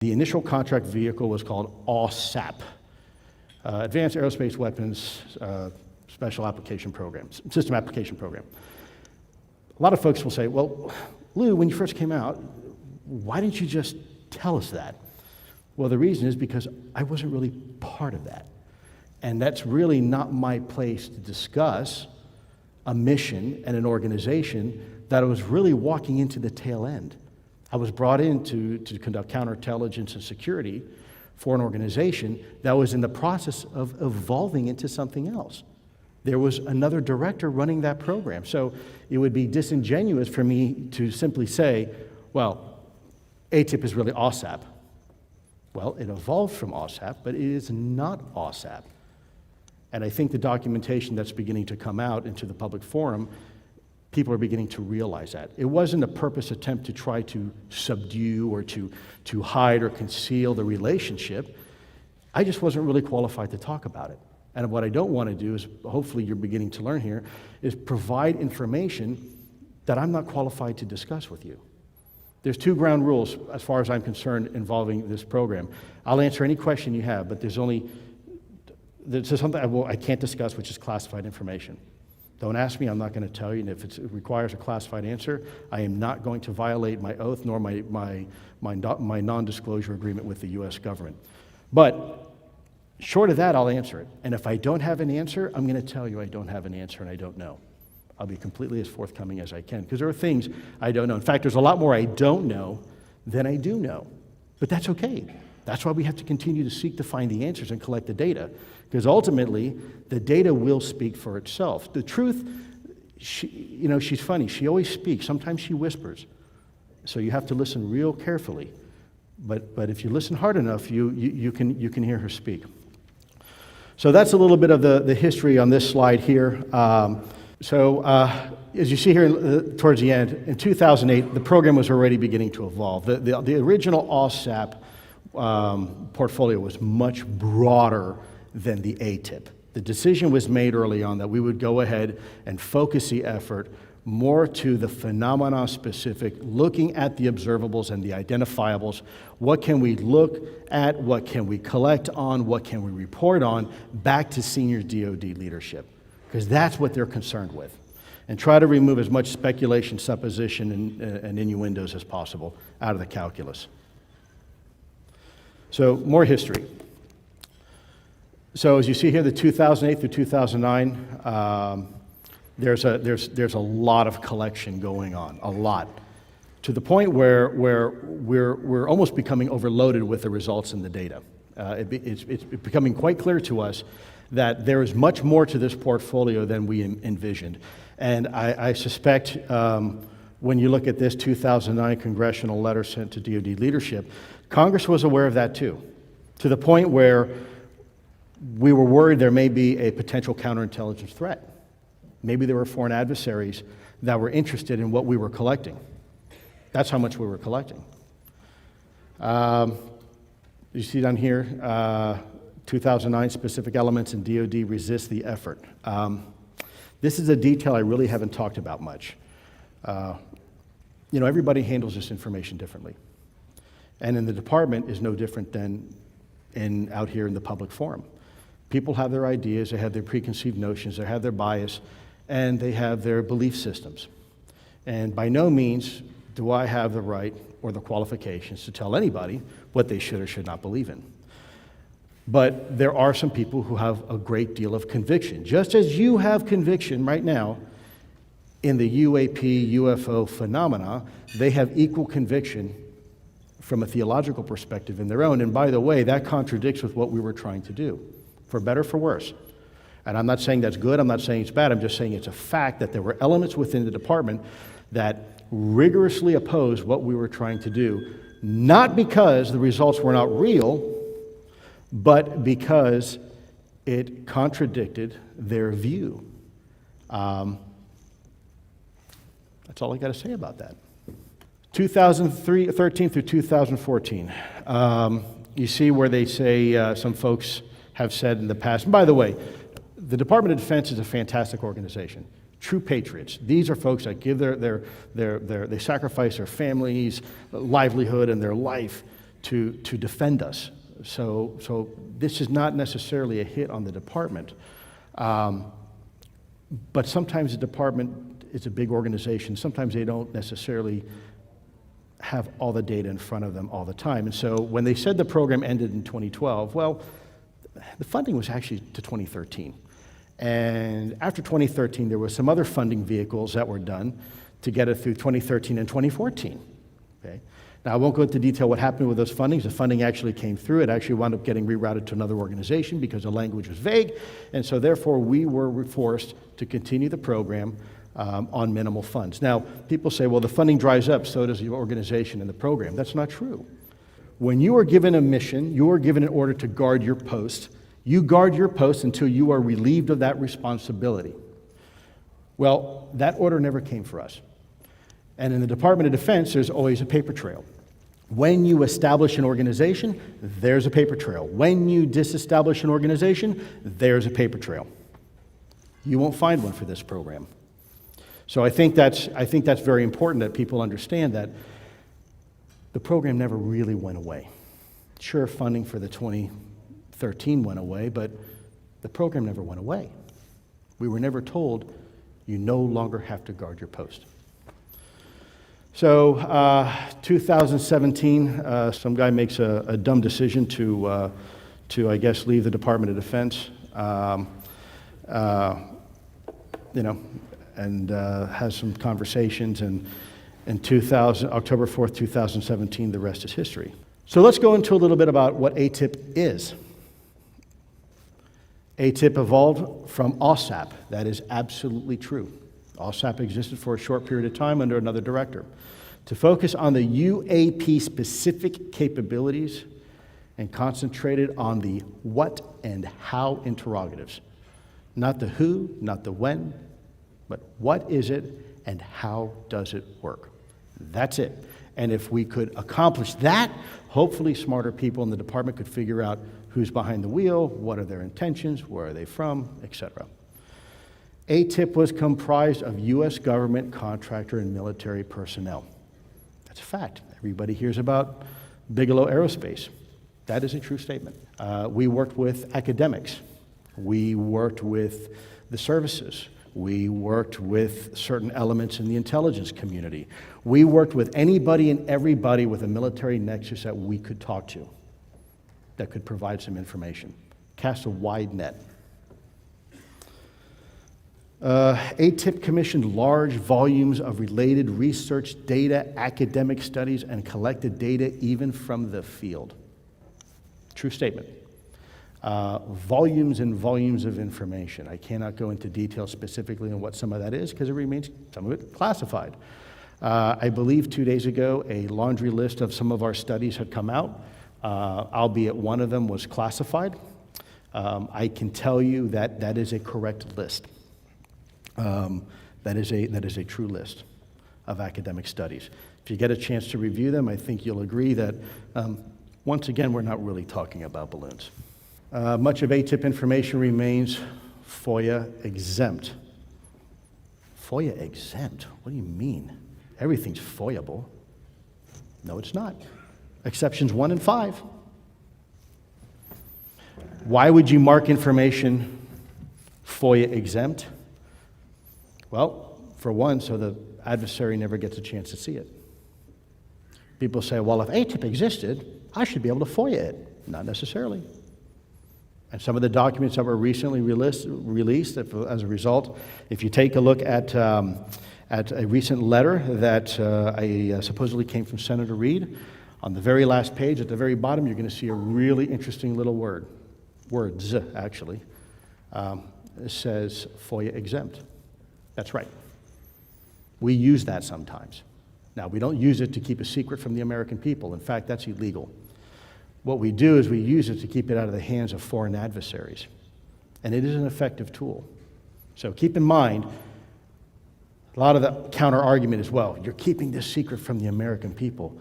The initial contract vehicle was called AATIP, Advanced Aerospace Weapons Special Application Program, System Application Program. A lot of folks will say, well, Lou, when you first came out, why didn't you just tell us that? Well, the reason is because I wasn't really part of that. And that's really not my place to discuss a mission and an organization that I was really walking into the tail end. I was brought in to conduct counterintelligence and security for an organization that was in the process of evolving into something else. There was another director running that program. So it would be disingenuous for me to simply say, well, AATIP is really AATIP. Well, it evolved from AATIP, but it is not AATIP. And I think the documentation that's beginning to come out into the public forum, people are beginning to realize that. It wasn't a purpose attempt to try to subdue or to hide or conceal the relationship. I just wasn't really qualified to talk about it. And what I don't want to do is, hopefully you're beginning to learn here, is provide information that I'm not qualified to discuss with you. There's two ground rules, as far as I'm concerned, involving this program. I'll answer any question you have, but there's something I can't discuss, which is classified information. Don't ask me, I'm not going to tell you, and if it requires a classified answer, I am not going to violate my oath nor my non-disclosure agreement with the U.S. government. But short of that, I'll answer it. And if I don't have an answer, I'm going to tell you I don't have an answer and I don't know. I'll be completely as forthcoming as I can, because there are things I don't know. In fact, there's a lot more I don't know than I do know. But that's okay. That's why we have to continue to seek to find the answers and collect the data, because ultimately, the data will speak for itself. The truth, she's funny. She always speaks. Sometimes she whispers. So you have to listen real carefully. But if you listen hard enough, you can hear her speak. So that's a little bit of the history on this slide here. As you see here towards the end, in 2008, the program was already beginning to evolve. The original AATIP portfolio was much broader than the AATIP. The decision was made early on that we would go ahead and focus the effort more to the phenomena specific, looking at the observables and the identifiables. What can we look at? What can we collect on? What can we report on? Back to senior DoD leadership, because that's what they're concerned with. And try to remove as much speculation, supposition, and innuendos as possible out of the calculus. So more history. So as you see here, the 2008 through 2009, there's a lot of collection going on, a lot, to the point where we're almost becoming overloaded with the results and the data. It's becoming quite clear to us that there is much more to this portfolio than we envisioned. And I suspect when you look at this 2009 congressional letter sent to DoD leadership, Congress was aware of that too, to the point where we were worried there may be a potential counterintelligence threat. Maybe there were foreign adversaries that were interested in what we were collecting. That's how much we were collecting. You see down here, 2009 specific elements in DoD resist the effort. This is a detail I really haven't talked about much. Everybody handles this information differently. And in the department is no different than out here in the public forum. People have their ideas, they have their preconceived notions, they have their bias, and they have their belief systems. And by no means do I have the right or the qualifications to tell anybody what they should or should not believe in. But there are some people who have a great deal of conviction. Just as you have conviction right now in the UAP, UFO phenomena, they have equal conviction from a theological perspective in their own. And by the way, that contradicts with what we were trying to do, for better, for worse. And I'm not saying that's good, I'm not saying it's bad, I'm just saying it's a fact that there were elements within the department that rigorously opposed what we were trying to do, not because the results were not real, but because it contradicted their view. That's all I got to say about that. 2013 through 2014. You see where they say some folks have said in the past, and by the way, the Department of Defense is a fantastic organization. True patriots. These are folks that give they sacrifice their families, livelihood, and their life to defend us. So this is not necessarily a hit on the department. But sometimes the department is a big organization. Sometimes they don't necessarily have all the data in front of them all the time. And so when they said the program ended in 2012, well, the funding was actually to 2013. And after 2013, there were some other funding vehicles that were done to get it through 2013 and 2014. Okay? Now, I won't go into detail what happened with those fundings. The funding actually came through. It actually wound up getting rerouted to another organization because the language was vague. And so therefore, we were forced to continue the program on minimal funds. Now, people say, well, the funding dries up, so does the organization and the program. That's not true. When you are given a mission, you are given an order to guard your post. You guard your post until you are relieved of that responsibility. Well, that order never came for us. And in the Department of Defense, there's always a paper trail. When you establish an organization, there's a paper trail. When you disestablish an organization, there's a paper trail. You won't find one for this program. So I think that's very important that people understand that the program never really went away. Sure, funding for the 2013 went away, but the program never went away. We were never told you no longer have to guard your post. So 2017, some guy makes a dumb decision to I guess, leave the Department of Defense, and has some conversations. And in October 4th, 2017, the rest is history. So let's go into a little bit about what AATIP is. AATIP evolved from OSAP. That is absolutely true. OSAP existed for a short period of time under another director to focus on the UAP-specific capabilities and concentrated on the what and how interrogatives. Not the who, not the when, but what is it and how does it work? That's it. And if we could accomplish that, hopefully smarter people in the department could figure out who's behind the wheel, what are their intentions, where are they from, etc. AATIP was comprised of U.S. government, contractor, and military personnel. That's a fact. Everybody hears about Bigelow Aerospace. That is a true statement. We worked with academics. We worked with the services. We worked with certain elements in the intelligence community. We worked with anybody and everybody with a military nexus that we could talk to that could provide some information. Cast a wide net. AATIP commissioned large volumes of related research data, academic studies, and collected data even from the field. True statement. Volumes and volumes of information. I cannot go into detail specifically on what some of that is because it remains, some of it, classified. I believe 2 days ago a laundry list of some of our studies had come out, albeit one of them was classified. I can tell you that that is a correct list. That is a true list of academic studies. If you get a chance to review them, I think you'll agree that, once again, we're not really talking about balloons. Much of AATIP information remains FOIA exempt. FOIA exempt? What do you mean? Everything's FOIAble. No, it's not. Exceptions 1 and 5. Why would you mark information FOIA exempt? Well, for one, so the adversary never gets a chance to see it. People say, well, if AATIP existed, I should be able to FOIA it. Not necessarily. And some of the documents that were recently released as a result, if you take a look at a recent letter that supposedly came from Senator Reid, on the very last page, at the very bottom, you're going to see a really interesting little words, actually. It says FOIA exempt. That's right. We use that sometimes. Now, we don't use it to keep a secret from the American people. In fact, that's illegal. What we do is we use it to keep it out of the hands of foreign adversaries. And it is an effective tool. So keep in mind, a lot of the counter-argument is, well, you're keeping this secret from the American people.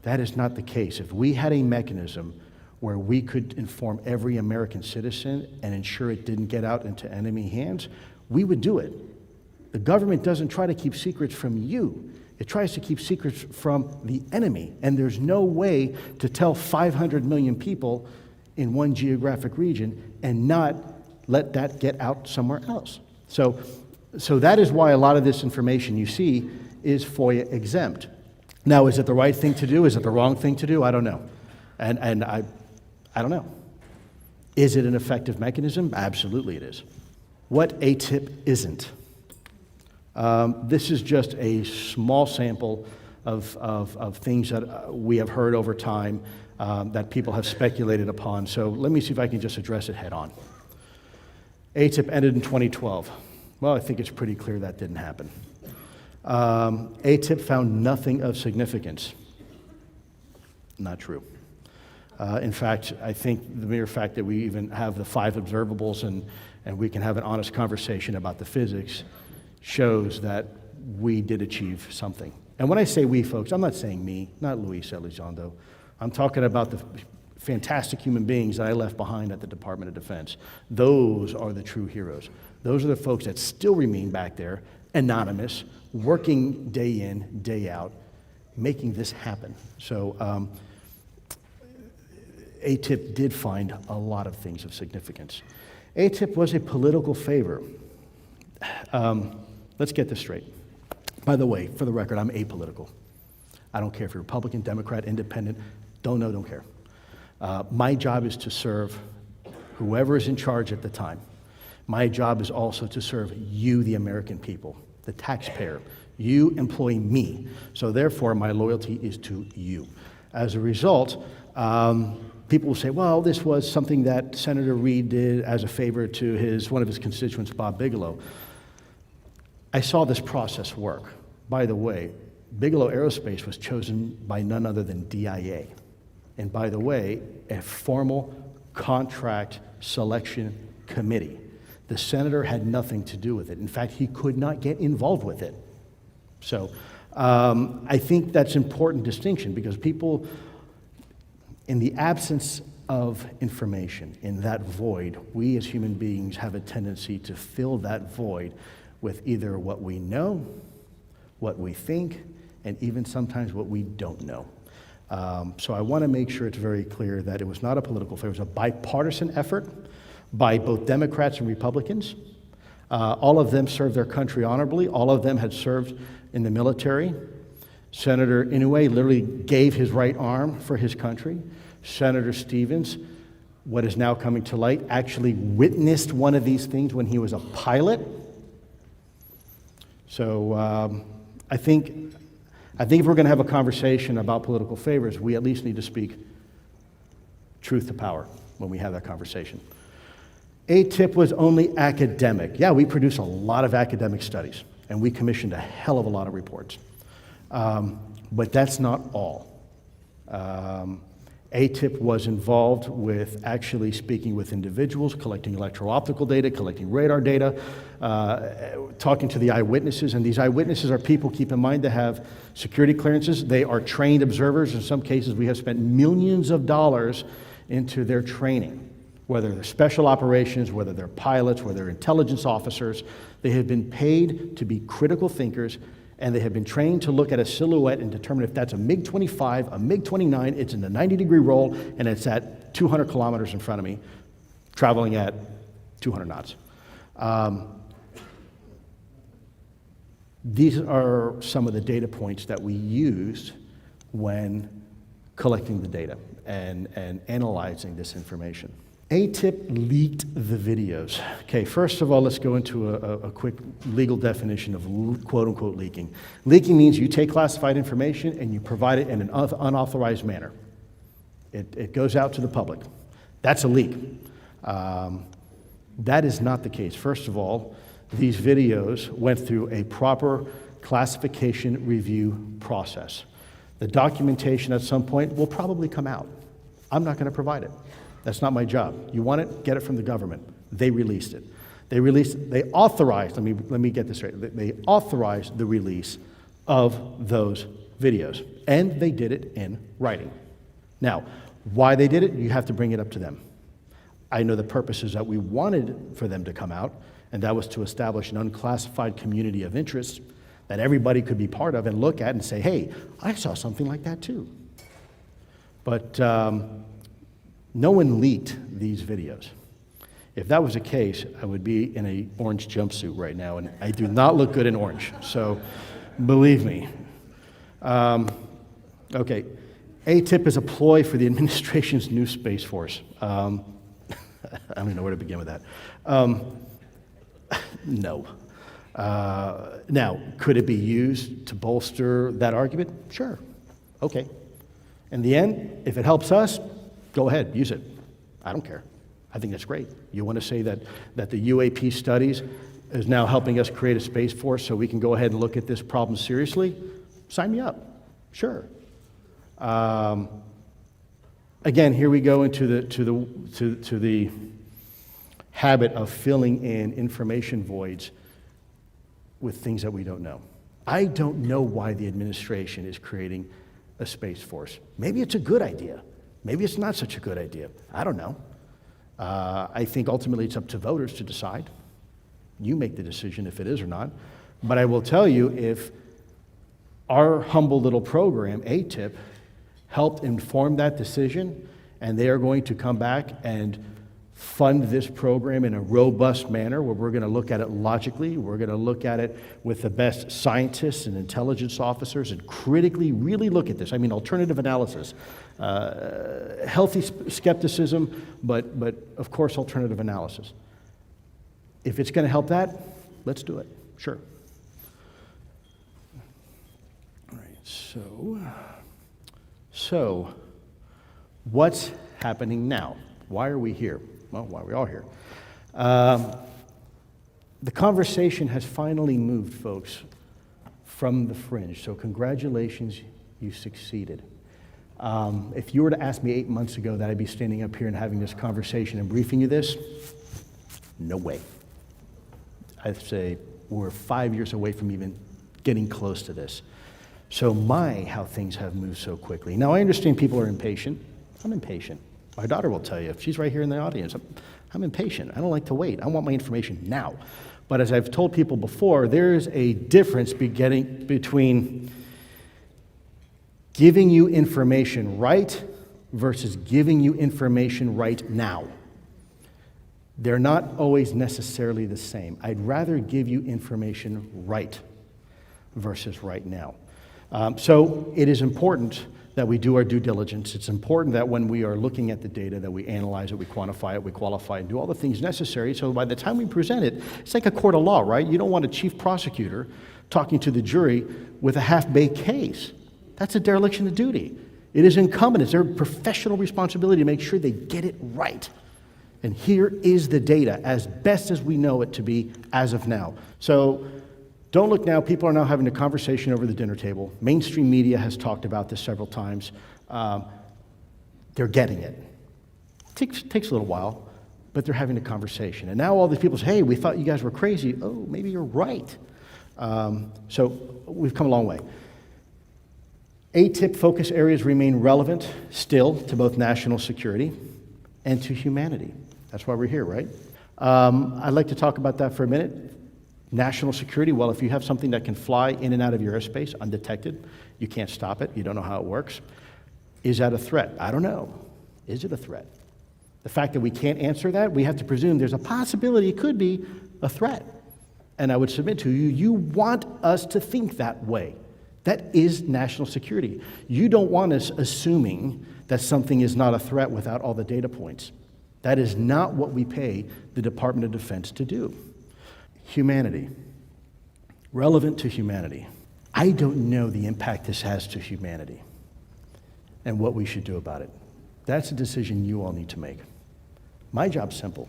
That is not the case. If we had a mechanism where we could inform every American citizen and ensure it didn't get out into enemy hands, we would do it. The government doesn't try to keep secrets from you. It tries to keep secrets from the enemy, and there's no way to tell 500 million people in one geographic region and not let that get out somewhere else. So that is why a lot of this information you see is FOIA exempt. Now, is it the right thing to do? Is it the wrong thing to do? I don't know. And I don't know. Is it an effective mechanism? Absolutely it is. What AATIP isn't. This is just a small sample of things that we have heard over time that people have speculated upon. So let me see if I can just address it head on. AATIP ended in 2012. Well, I think it's pretty clear that didn't happen. AATIP found nothing of significance. Not true. In fact, I think the mere fact that we even have the 5 observables and we can have an honest conversation about the physics shows that we did achieve something. And when I say we, folks, I'm not saying me, not Luis Elizondo. I'm talking about the fantastic human beings that I left behind at the Department of Defense. Those are the true heroes. Those are the folks that still remain back there, anonymous, working day in, day out, making this happen. So AATIP did find a lot of things of significance. AATIP was a political favor. Let's get this straight. By the way, for the record, I'm apolitical. I don't care if you're Republican, Democrat, Independent, don't care. My job is to serve whoever is in charge at the time. My job is also to serve you, the American people, the taxpayer. You employ me. So therefore, my loyalty is to you. As a result, people will say, well, this was something that Senator Reid did as a favor to one of his constituents, Bob Bigelow. I saw this process work. By the way, Bigelow Aerospace was chosen by none other than DIA. And by the way, a formal contract selection committee. The senator had nothing to do with it. In fact, he could not get involved with it. So I think that's an important distinction because people, in the absence of information, in that void, we as human beings have a tendency to fill that void with either what we know, what we think, and even sometimes what we don't know. So I want to make sure it's very clear that it was not a political affair. It was a bipartisan effort by both Democrats and Republicans. All of them served their country honorably. All of them had served in the military. Senator Inouye literally gave his right arm for his country. Senator Stevens, what is now coming to light, actually witnessed one of these things when he was a pilot. So I think if we're going to have a conversation about political favors, we at least need to speak truth to power when we have that conversation. AATIP was only academic. Yeah, we produce a lot of academic studies, and we commissioned a hell of a lot of reports. But that's not all. AATIP was involved with actually speaking with individuals, collecting electro-optical data, collecting radar data, talking to the eyewitnesses. And these eyewitnesses are people, keep in mind, that have security clearances. They are trained observers. In some cases, we have spent millions of dollars into their training, whether they're special operations, whether they're pilots, whether they're intelligence officers. They have been paid to be critical thinkers, and they have been trained to look at a silhouette and determine if that's a MiG-25, a MiG-29, it's in a 90-degree roll, and it's at 200 kilometers in front of me, traveling at 200 knots. These are some of the data points that we used when collecting the data and analyzing this information. AATIP leaked the videos. Okay, first of all, let's go into a quick legal definition of quote-unquote leaking. Leaking means you take classified information and you provide it in an unauthorized manner. It goes out to the public. That's a leak. That is not the case. First of all, these videos went through a proper classification review process. The documentation at some point will probably come out. I'm not going to provide it. That's not my job. You want it? Get it from the government. They released it. They authorized, let me get this straight. They authorized the release of those videos. And they did it in writing. Now, why they did it, you have to bring it up to them. I know the purposes that we wanted for them to come out, and that was to establish an unclassified community of interest. that everybody could be part of and look at and say, hey, I saw something like that too. But no one leaked these videos. If that was the case, I would be in an orange jumpsuit right now, and I do not look good in orange, so believe me. Okay, AATIP is a ploy for the administration's new Space Force. I don't even know where to begin with that. No. Now, could it be used to bolster that argument? Sure. Okay. In the end, if it helps us, go ahead, use it. I don't care. I think that's great. You want to say that the UAP studies is now helping us create a Space Force so we can go ahead and look at this problem seriously? Sign me up. Sure. Again, here we go into the habit of filling in information voids with things that we don't know. I don't know why the administration is creating a Space Force. Maybe it's a good idea. Maybe it's not such a good idea. I don't know. I think ultimately it's up to voters to decide. You make the decision if it is or not. But I will tell you, if our humble little program, AATIP, helped inform that decision, and they are going to come back and fund this program in a robust manner where we're going to look at it logically, we're going to look at it with the best scientists and intelligence officers and critically really look at this. I mean, alternative analysis, healthy skepticism, but of course alternative analysis. If it's going to help that, let's do it, sure. All right, so what's happening now? Why are we here? Well, why are we all here? The conversation has finally moved, folks, from the fringe. So congratulations, you succeeded. If you were to ask me 8 months ago that I'd be standing up here and having this conversation and briefing you this, no way. I'd say we're 5 years away from even getting close to this. So how things have moved so quickly. Now, I understand people are impatient. I'm impatient. My daughter will tell you, she's right here in the audience, I'm impatient. I don't like to wait. I want my information now. But as I've told people before, there's a difference between giving you information right versus giving you information right now. They're not always necessarily the same. I'd rather give you information right versus right now. So it is important that we do our due diligence. It's important that when we are looking at the data that we analyze it, we quantify it, we qualify it, and do all the things necessary. So by the time we present it, it's like a court of law, right? You don't want a chief prosecutor talking to the jury with a half-baked case. That's a dereliction of duty. It is incumbent, it's their professional responsibility to make sure they get it right. And here is the data as best as we know it to be as of now. So don't look now. People are now having a conversation over the dinner table. Mainstream media has talked about this several times. They're getting it. It takes a little while, but they're having a conversation. And now all these people say, hey, we thought you guys were crazy. Oh, maybe you're right. So we've come a long way. AATIP focus areas remain relevant still to both national security and to humanity. That's why we're here, right? I'd like to talk about that for a minute. National security, well, if you have something that can fly in and out of your airspace undetected, you can't stop it, you don't know how it works. Is that a threat? I don't know. Is it a threat? The fact that we can't answer that, we have to presume there's a possibility it could be a threat. And I would submit to you, you want us to think that way. That is national security. You don't want us assuming that something is not a threat without all the data points. That is not what we pay the Department of Defense to do. Humanity, relevant to humanity. I don't know the impact this has to humanity and what we should do about it. That's a decision you all need to make. My job's simple.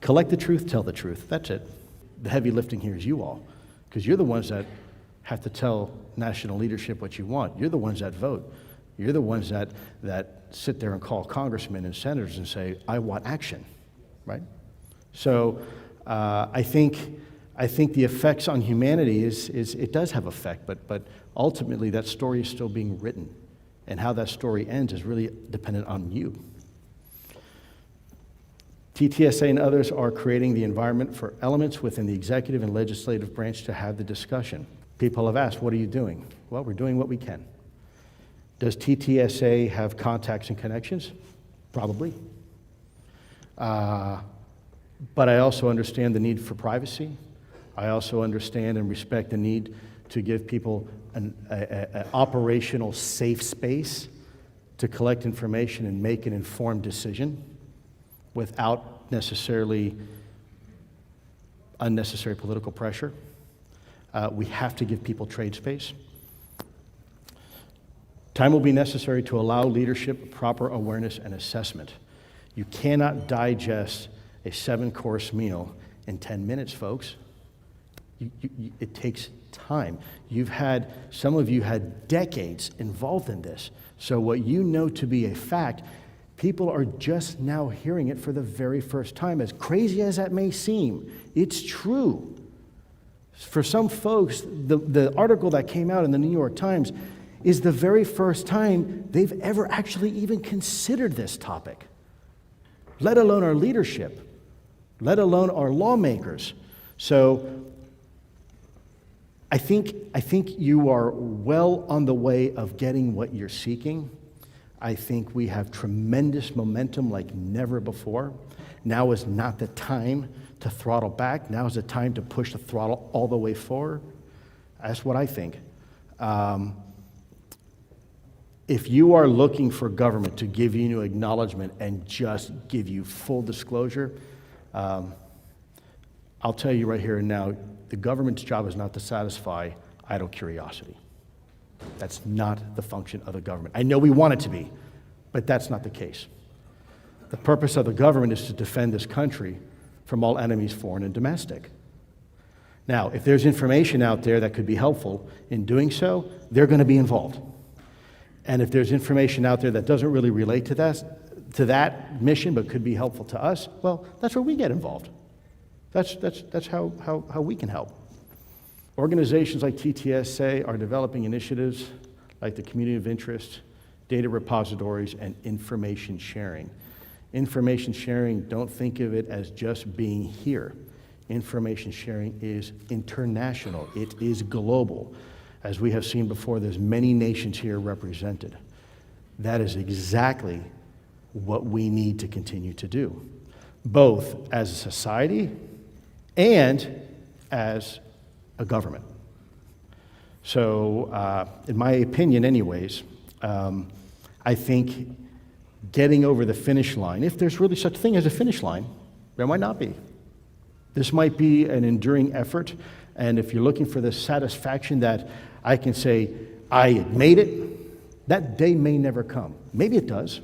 Collect the truth, tell the truth. That's it. The heavy lifting here is you all, because you're the ones that have to tell national leadership what you want. You're the ones that vote. You're the ones that sit there and call congressmen and senators and say, I want action, right? So I think the effects on humanity is it does have effect, but ultimately that story is still being written, and how that story ends is really dependent on you. TTSA and others are creating the environment for elements within the executive and legislative branch to have the discussion. People have asked, what are you doing? Well, we're doing what we can. Does TTSA have contacts and connections? Probably. But I also understand the need for privacy. I also understand and respect the need to give people an operational safe space to collect information and make an informed decision without necessarily unnecessary political pressure. We have to give people trade space. Time will be necessary to allow leadership proper awareness and assessment. You cannot digest a 7-course meal in 10 minutes, folks. It takes time. Some of you had decades involved in this. So what you know to be a fact, people are just now hearing it for the very first time. As crazy as that may seem, it's true. For some folks, the article that came out in the New York Times is the very first time they've ever actually even considered this topic, let alone our leadership, let alone our lawmakers. So I think you are well on the way of getting what you're seeking. I think we have tremendous momentum like never before. Now is not the time to throttle back. Now is the time to push the throttle all the way forward. That's what I think. If you are looking for government to give you acknowledgement and just give you full disclosure, I'll tell you right here and now, the government's job is not to satisfy idle curiosity. That's not the function of the government. I know we want it to be, but that's not the case. The purpose of the government is to defend this country from all enemies, foreign and domestic. Now, if there's information out there that could be helpful in doing so, they're going to be involved. And if there's information out there that doesn't really relate to that mission but could be helpful to us, well, that's where we get involved. That's how we can help. Organizations like TTSA are developing initiatives like the community of interest, data repositories, and information sharing. Information sharing, don't think of it as just being here. Information sharing is international. It is global. As we have seen before, there's many nations here represented. That is exactly what we need to continue to do, both as a society and as a government. So, in my opinion anyways, I think getting over the finish line, if there's really such a thing as a finish line, there might not be. This might be an enduring effort, and if you're looking for the satisfaction that I can say, I made it, that day may never come. Maybe it does,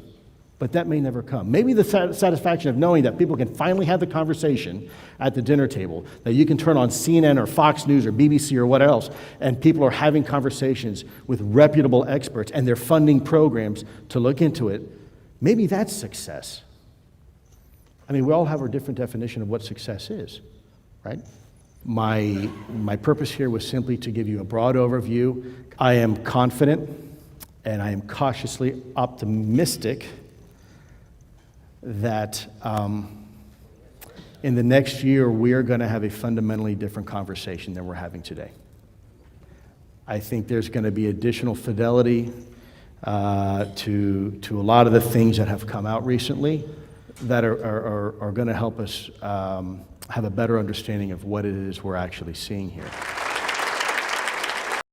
but that may never come. Maybe the satisfaction of knowing that people can finally have the conversation at the dinner table, that you can turn on CNN or Fox News or BBC or what else, and people are having conversations with reputable experts and they're funding programs to look into it. Maybe that's success. I mean, we all have our different definition of what success is, right? My purpose here was simply to give you a broad overview. I am confident and I am cautiously optimistic that in the next year we are going to have a fundamentally different conversation than we're having today. I think there's going to be additional fidelity to a lot of the things that have come out recently that are going to help us have a better understanding of what it is we're actually seeing here.